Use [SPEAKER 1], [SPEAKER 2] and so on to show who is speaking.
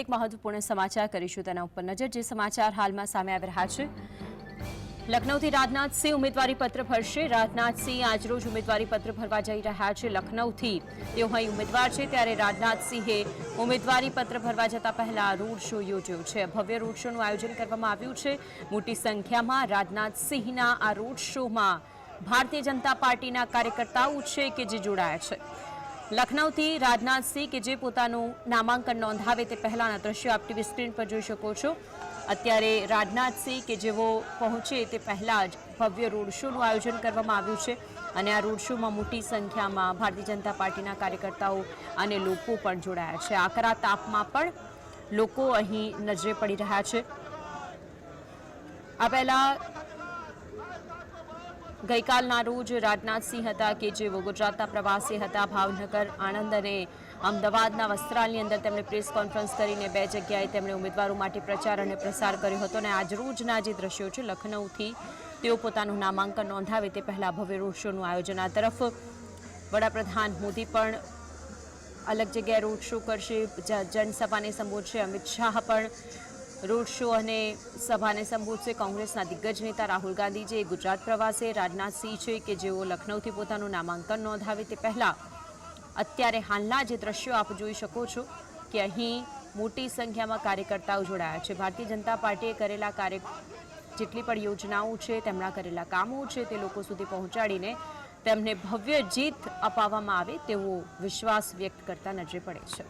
[SPEAKER 1] એક મહત્વપૂર્ણ સમાચાર કરીશું તેના ઉપર નજર જે સમાચાર હાલમાં સામે આવી રહ્યા છે। લખનૌથી રાજનાથસિંહ ઉમેદવારી પત્ર ભરશે। રાજનાથસિંહ આજરોજ ઉમેદવારી પત્ર ભરવા જઈ રહ્યા છે। લખનૌથી તેઓ અહીં ઉમેદવાર છે ત્યારે રાજનાથસિંહે ઉમેદવારી પત્ર ભરવા જતા પહેલા રોડ શો યોજ્યો છે। ભવ્ય રોડ શોનું આયોજન કરવામાં આવ્યું છે। મોટી સંખ્યામાં રાજનાથસિંહના આ રોડ શોમાં ભારતીય જનતા પાર્ટીના કાર્યકર્તાઓ છે કે જે જોડાયા છે। લખનૌથી રાજનાથસિંહ કે જે પોતાનું નામાંકન નોંધાવે તે પહેલાના દ્રશ્યો આપ ટીવી સ્ક્રીન પર જોઈ શકો છો। અત્યારે રાજનાથસિંહ કે જેઓ પહોંચે તે પહેલા જ ભવ્ય રોડ શોનું આયોજન કરવામાં આવ્યું છે અને આ રોડ શોમાં મોટી સંખ્યામાં ભારતીય જનતા પાર્ટીના કાર્યકર્તાઓ અને લોકો પણ જોડાયા છે। આકરા તાપમાં પણ લોકો અહીં નજરે પડી રહ્યા છે। આ પહેલા ગઈકાલના રોજ રાજનાથસિંહ હતા કે જેઓ ગુજરાતના પ્રવાસે હતા। ભાવનગર, આણંદ અને અમદાવાદના વસ્ત્રાલની અંદર તેમણે પ્રેસ કોન્ફરન્સ કરીને બે જગ્યાએ તેમણે ઉમેદવારો માટે પ્રચાર અને પ્રસાર કર્યો હતો અને આજરોજના જે દ્રશ્યો છે લખનૌથી તેઓ પોતાનું નામાંકન નોંધાવે તે પહેલા ભવ્ય રોડ શોનું આયોજન। આ તરફ વડાપ્રધાન મોદી પણ અલગ જગ્યાએ રોડ શો કરશે, જનસભાને સંબોધશે। અમિત શાહ પણ રોડ શો અને સભાને સંબોધશે। કોંગ્રેસના દિગ્ગજ નેતા રાહુલ ગાંધી ગુજરાત પ્રવાસે, રાજનાથસિંહ છે કે જેઓ લખનૌથી પોતાનું નામાંકન નોંધાવે તે પહેલા અત્યારે હાલના જે દ્રશ્યો આપ જોઈ શકો છો કે અહીં મોટી સંખ્યામાં કાર્યકર્તાઓ જોડાયા છે। ભારતીય જનતા પાર્ટીએ કરેલા જેટલી પણ યોજનાઓ છે, તેમના કરેલા કામો છે તે લોકો સુધી પહોંચાડીને તેમને ભવ્ય જીત અપાવવામાં આવે તેવો વિશ્વાસ વ્યક્ત કરતા નજરે પડે છે।